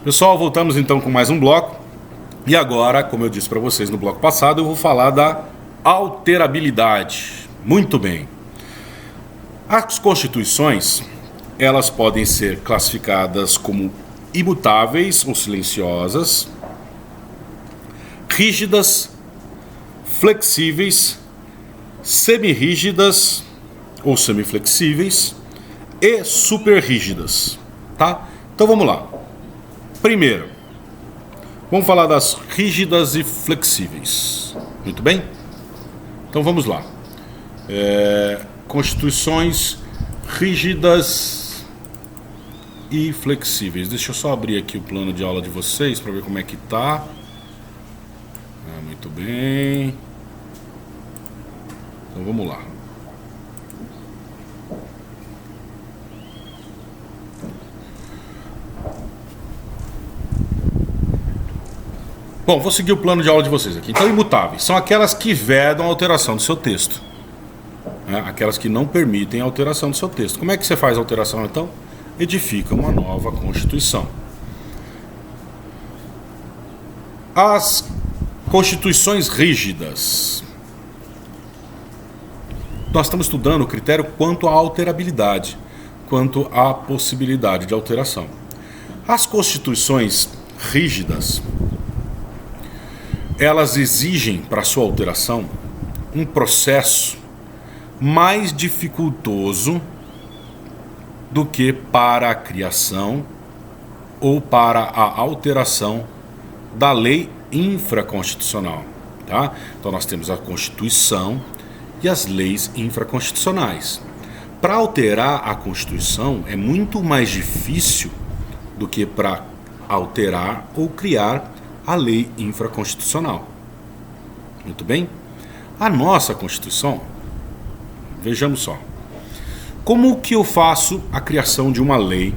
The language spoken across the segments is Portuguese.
Pessoal, voltamos então com mais um bloco. E agora, como eu disse para vocês no bloco passado, eu vou falar da alterabilidade. Muito bem. As constituições, elas podem ser classificadas como imutáveis ou silenciosas, rígidas, flexíveis, semirrígidas ou semiflexíveis e superrígidas, tá? Então vamos lá. Primeiro, vamos falar das rígidas e flexíveis. Muito bem? Então vamos lá. Constituições rígidas e flexíveis. Deixa eu só abrir aqui o plano de aula de vocês para ver como é que tá. Muito bem. Então vamos lá. Bom, vou seguir o plano de aula de vocês aqui. Então, imutáveis são aquelas que vedam a alteração do seu texto. Aquelas que não permitem a alteração do seu texto. Como é que você faz a alteração, então? Edifica uma nova Constituição. As constituições rígidas. Nós estamos estudando o critério quanto à alterabilidade, quanto à possibilidade de alteração. As constituições rígidas, elas exigem para sua alteração um processo mais dificultoso do que para a criação ou para a alteração da lei infraconstitucional, tá? Então nós temos a Constituição e as leis infraconstitucionais. Para alterar a Constituição é muito mais difícil do que para alterar ou criar a lei infraconstitucional. Muito bem? A nossa Constituição, vejamos só. Como que eu faço a criação de uma lei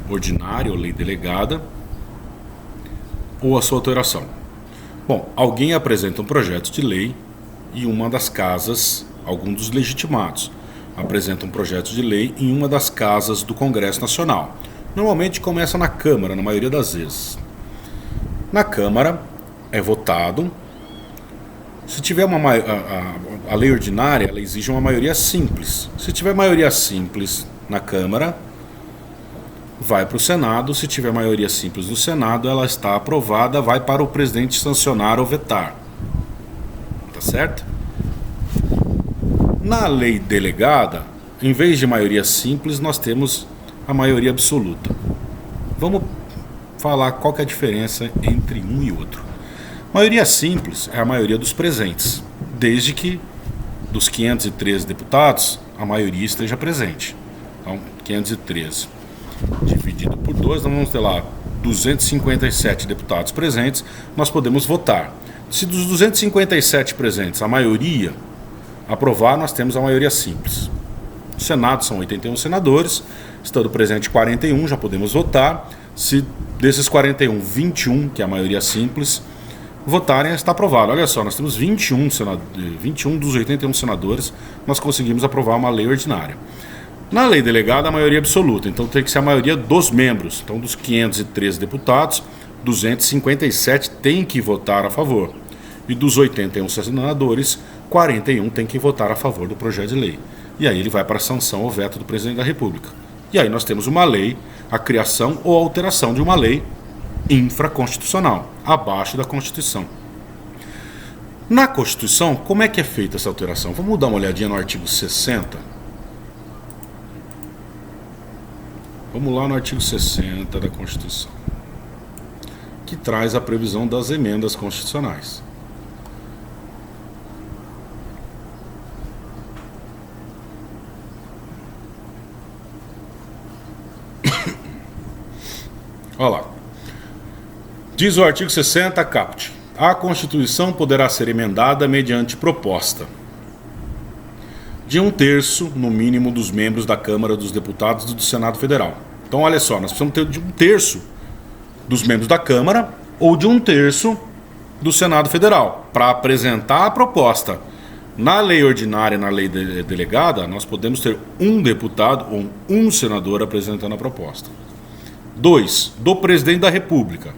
ordinária ou lei delegada ou a sua alteração? Bom, alguém apresenta um projeto de lei e uma das casas, algum dos legitimados, apresenta um projeto de lei em uma das casas do Congresso Nacional. Normalmente começa na Câmara, na maioria das vezes. Na Câmara é votado. Se tiver a lei ordinária, ela exige uma maioria simples. Se tiver maioria simples na Câmara, vai para o Senado. Se tiver maioria simples no Senado, ela está aprovada, vai para o presidente sancionar ou vetar. Tá certo? Na lei delegada, em vez de maioria simples, nós temos a maioria absoluta. Vamos falar qual que é a diferença entre um e outro. Maioria simples é a maioria dos presentes, desde que dos 513 deputados, a maioria esteja presente. Então, 513 dividido por 2, nós vamos ter lá 257 deputados presentes, nós podemos votar. Se dos 257 presentes, a maioria aprovar, nós temos a maioria simples. No Senado são 81 senadores, estando presente 41, já podemos votar. Se desses 41, 21, que é a maioria simples, votarem, está aprovado. Olha só, nós temos 21 dos 81 senadores, nós conseguimos aprovar uma lei ordinária. Na lei delegada, a maioria absoluta, então tem que ser a maioria dos membros. Então, dos 513 deputados, 257 têm que votar a favor. E dos 81 senadores, 41 têm que votar a favor do projeto de lei. E aí ele vai para a sanção ou veto do presidente da República. E aí nós temos uma lei, a criação ou alteração de uma lei infraconstitucional, abaixo da Constituição. Na Constituição, como é que é feita essa alteração? Vamos dar uma olhadinha no artigo 60. Vamos lá no artigo 60 da Constituição, que traz a previsão das emendas constitucionais. Olha lá. Diz o artigo 60, caput: a Constituição poderá ser emendada mediante proposta de 1/3, no mínimo, dos membros da Câmara dos Deputados e do Senado Federal. Então, olha só, nós precisamos ter de 1/3 dos membros da Câmara ou de 1/3 do Senado Federal para apresentar a proposta. Na lei ordinária e na lei delegada, nós podemos ter um deputado ou um senador apresentando a proposta. 2. Do Presidente da República.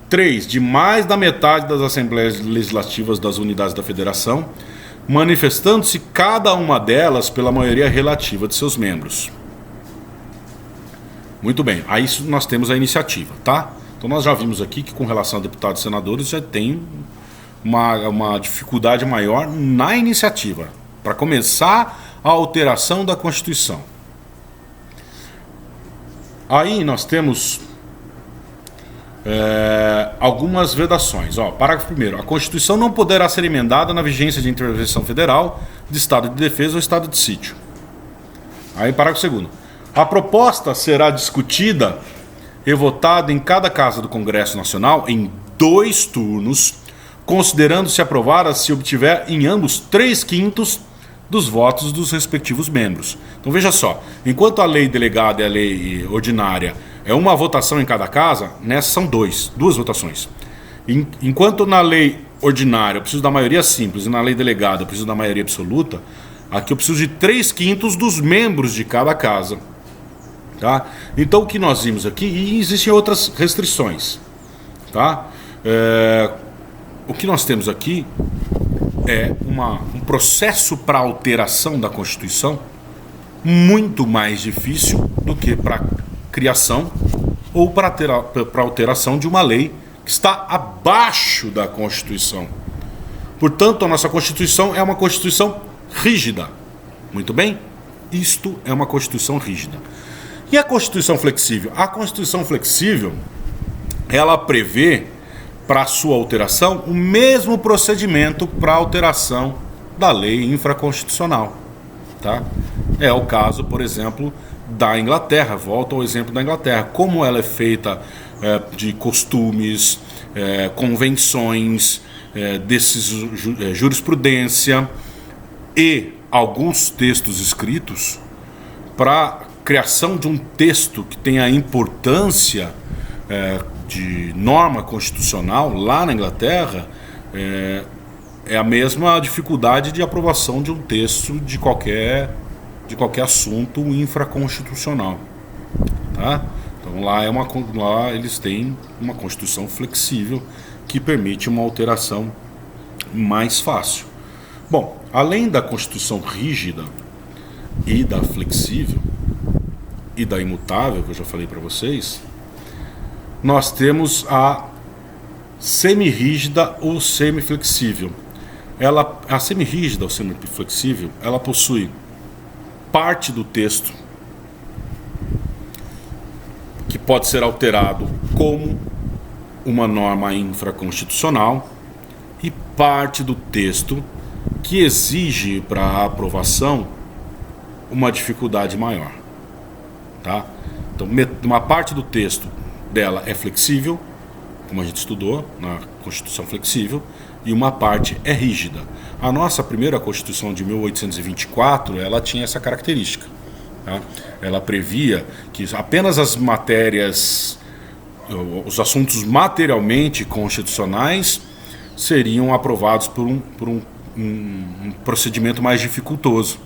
3. De mais da metade das Assembleias Legislativas das unidades da Federação, manifestando-se cada uma delas pela maioria relativa de seus membros. Muito bem, aí nós temos a iniciativa, tá? Então nós já vimos aqui que com relação a deputados e senadores já tem uma dificuldade maior na iniciativa, para começar a alteração da Constituição. Aí nós temos algumas vedações. Parágrafo 1º. A Constituição não poderá ser emendada na vigência de intervenção federal, de estado de defesa ou estado de sítio. Aí parágrafo 2º. A proposta será discutida e votada em cada casa do Congresso Nacional em 2 turnos, considerando-se aprovada se obtiver em ambos 3/5 dos votos dos respectivos membros. Então veja só, enquanto a lei delegada e a lei ordinária é uma votação em cada casa, nessa são duas votações. Enquanto na lei ordinária eu preciso da maioria simples e na lei delegada eu preciso da maioria absoluta, aqui eu preciso de 3/5 dos membros de cada casa. Tá? Então o que nós vimos aqui, e existem outras restrições, tá? O que nós temos aqui é um processo para alteração da Constituição muito mais difícil do que para criação ou para alteração de uma lei que está abaixo da Constituição. Portanto, a nossa Constituição é uma Constituição rígida. Muito bem? Isto é uma Constituição rígida. E a Constituição flexível? A Constituição flexível, ela prevê para sua alteração o mesmo procedimento para a alteração da lei infraconstitucional. Tá? É o caso, por exemplo, da Inglaterra. Volto ao exemplo da Inglaterra. Como ela é feita de costumes, convenções, jurisprudência e alguns textos escritos, para criação de um texto que tenha a importância de norma constitucional lá na Inglaterra, é a mesma dificuldade de aprovação de um texto de qualquer assunto infraconstitucional. Tá? Então lá eles têm uma Constituição flexível que permite uma alteração mais fácil. Bom, além da Constituição rígida e da flexível e da imutável, que eu já falei para vocês, nós temos a semirrígida ou semiflexível. A semirrígida ou semiflexível, ela possui parte do texto que pode ser alterado como uma norma infraconstitucional e parte do texto que exige para a aprovação uma dificuldade maior. Tá? Então, uma parte do texto dela é flexível, como a gente estudou na Constituição flexível, e uma parte é rígida. A nossa primeira Constituição de 1824, ela tinha essa característica. Tá? Ela previa que apenas as matérias, os assuntos materialmente constitucionais seriam aprovados por um procedimento mais dificultoso.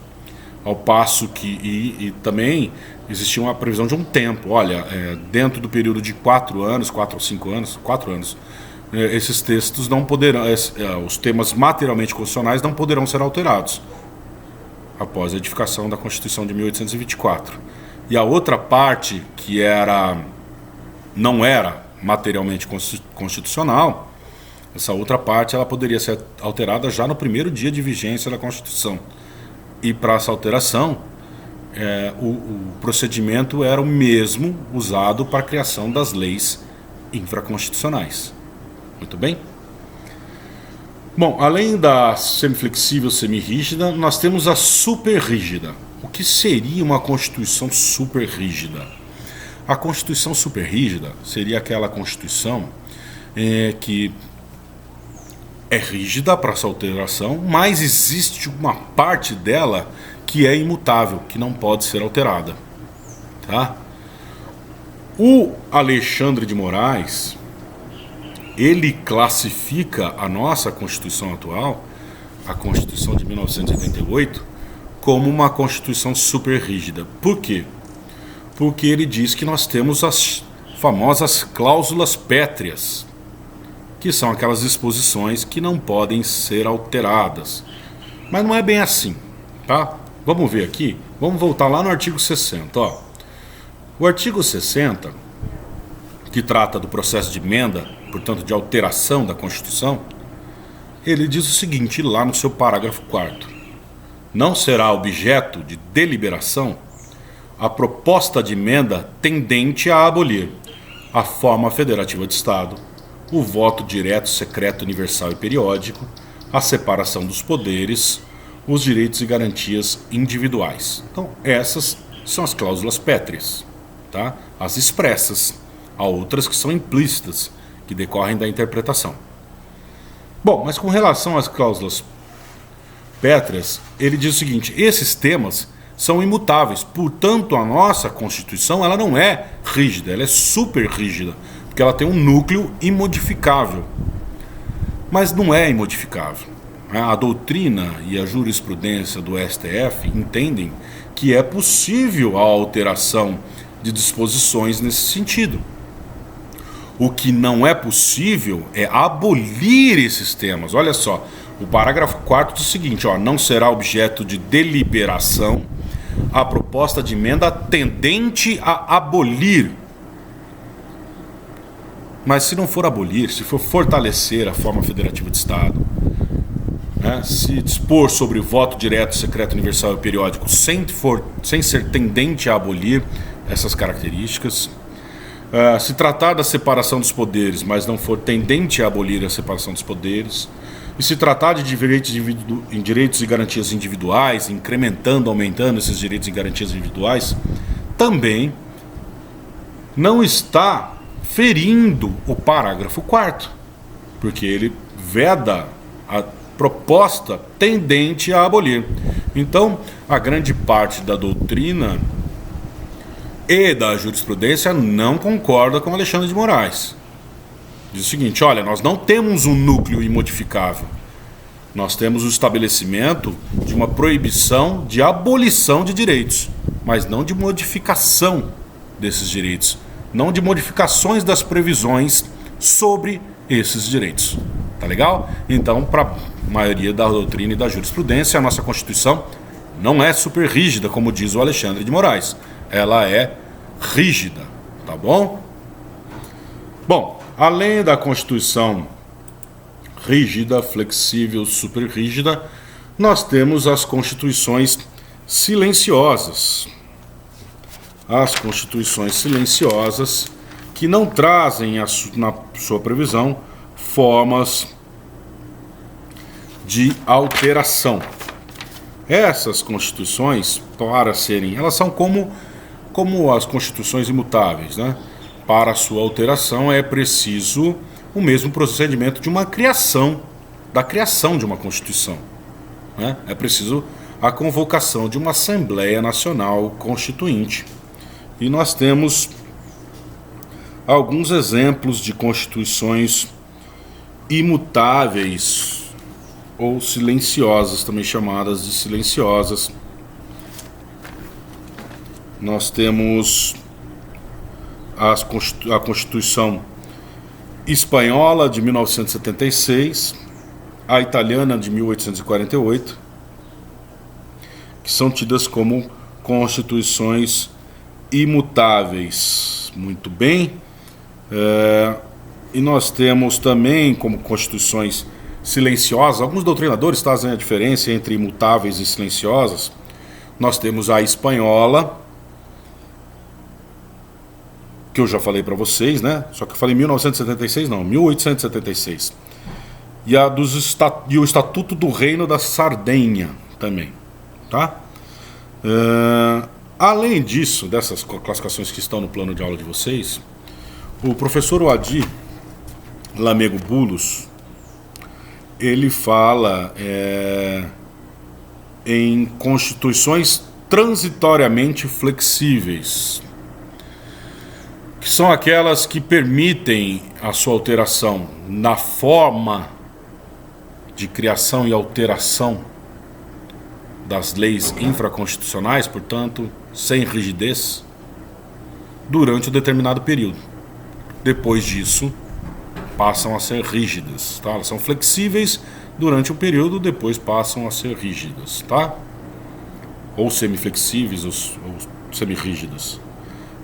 Ao passo que também existia uma previsão de um tempo. Olha, dentro do período de 4 anos, 4 ou 5 anos, 4 anos, esses textos não poderão, os temas materialmente constitucionais não poderão ser alterados após a edificação da Constituição de 1824. E a outra parte, que não era materialmente constitucional, essa outra parte ela poderia ser alterada já no primeiro dia de vigência da Constituição. E para essa alteração, o procedimento era o mesmo usado para a criação das leis infraconstitucionais. Muito bem? Bom, além da semiflexível, semirrígida, nós temos a superrígida. O que seria uma Constituição superrígida? A Constituição superrígida seria aquela Constituição que é rígida para essa alteração, mas existe uma parte dela que é imutável, que não pode ser alterada. Tá? O Alexandre de Moraes, ele classifica a nossa Constituição atual, a Constituição de 1988, como uma Constituição super rígida. Por quê? porque ele diz que nós temos as famosas cláusulas pétreas, que são aquelas disposições que não podem ser alteradas. Mas não é bem assim, tá? Vamos ver aqui, vamos voltar lá no artigo 60, ó. O artigo 60, que trata do processo de emenda, portanto de alteração da Constituição, ele diz o seguinte, lá no seu parágrafo 4º: não será objeto de deliberação a proposta de emenda tendente a abolir a forma federativa de Estado, o voto direto, secreto, universal e periódico, a separação dos poderes, os direitos e garantias individuais. Então, essas são as cláusulas pétreas, tá? As expressas. Há outras que são implícitas, que decorrem da interpretação. Bom, mas com relação às cláusulas pétreas, ele diz o seguinte: esses temas são imutáveis, portanto a nossa Constituição ela não é rígida, ela é super rígida, porque ela tem um núcleo imodificável. Mas não é imodificável. A doutrina e a jurisprudência do STF entendem que é possível a alteração de disposições nesse sentido. O que não é possível é abolir esses temas. Olha só, o parágrafo 4º diz o seguinte, ó: não será objeto de deliberação a proposta de emenda tendente a abolir. Mas se não for abolir, se for fortalecer a forma federativa de Estado, né, se dispor sobre o voto direto, secreto, universal e periódico sem ser tendente a abolir essas características, se tratar da separação dos poderes, mas não for tendente a abolir a separação dos poderes, e se tratar de direitos e garantias individuais, incrementando, aumentando esses direitos e garantias individuais, também não está ferindo o parágrafo 4º, porque ele veda a proposta tendente a abolir. Então, a grande parte da doutrina e da jurisprudência não concorda com Alexandre de Moraes. Diz o seguinte: olha, nós não temos um núcleo imodificável. Nós temos o estabelecimento de uma proibição de abolição de direitos, mas não de modificação desses direitos, não de modificações das previsões sobre esses direitos. Tá legal? Então, para a maioria da doutrina e da jurisprudência, a nossa Constituição não é super rígida, como diz o Alexandre de Moraes. Ela é rígida, tá bom? Bom, além da Constituição rígida, flexível, super rígida, nós temos as constituições silenciosas. As constituições silenciosas que não trazem na sua previsão formas de alteração. Essas constituições, para serem, elas são como as constituições imutáveis, né? Para a sua alteração é preciso o mesmo procedimento de uma criação, da criação de uma Constituição, né? É preciso a convocação de uma Assembleia Nacional Constituinte. E nós temos alguns exemplos de constituições imutáveis ou silenciosas, também chamadas de silenciosas. Nós temos a Constituição Espanhola de 1976, a Italiana de 1848, que são tidas como constituições imutáveis. Muito bem. E nós temos também como constituições silenciosas, alguns doutrinadores fazem a diferença entre imutáveis e silenciosas. Nós temos a espanhola, que eu já falei para vocês, né? Só que eu falei 1976, não, 1876. E o Estatuto do Reino da Sardenha também, tá? Além disso, dessas classificações que estão no plano de aula de vocês, o professor Oadi Lamego Bulos, ele fala em constituições transitoriamente flexíveis, que são aquelas que permitem a sua alteração na forma de criação e alteração das leis infraconstitucionais, portanto, sem rigidez, durante um determinado período. Depois disso, passam a ser rígidas, tá? Elas são flexíveis durante um período, depois passam a ser rígidas, tá? Ou semiflexíveis ou semirrígidas.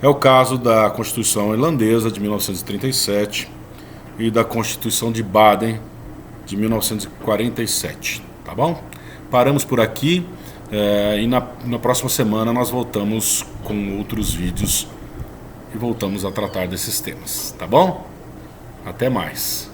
É o caso da Constituição Irlandesa de 1937 e da Constituição de Baden de 1947, tá bom? Paramos por aqui e na próxima semana nós voltamos com outros vídeos e voltamos a tratar desses temas, tá bom? Até mais.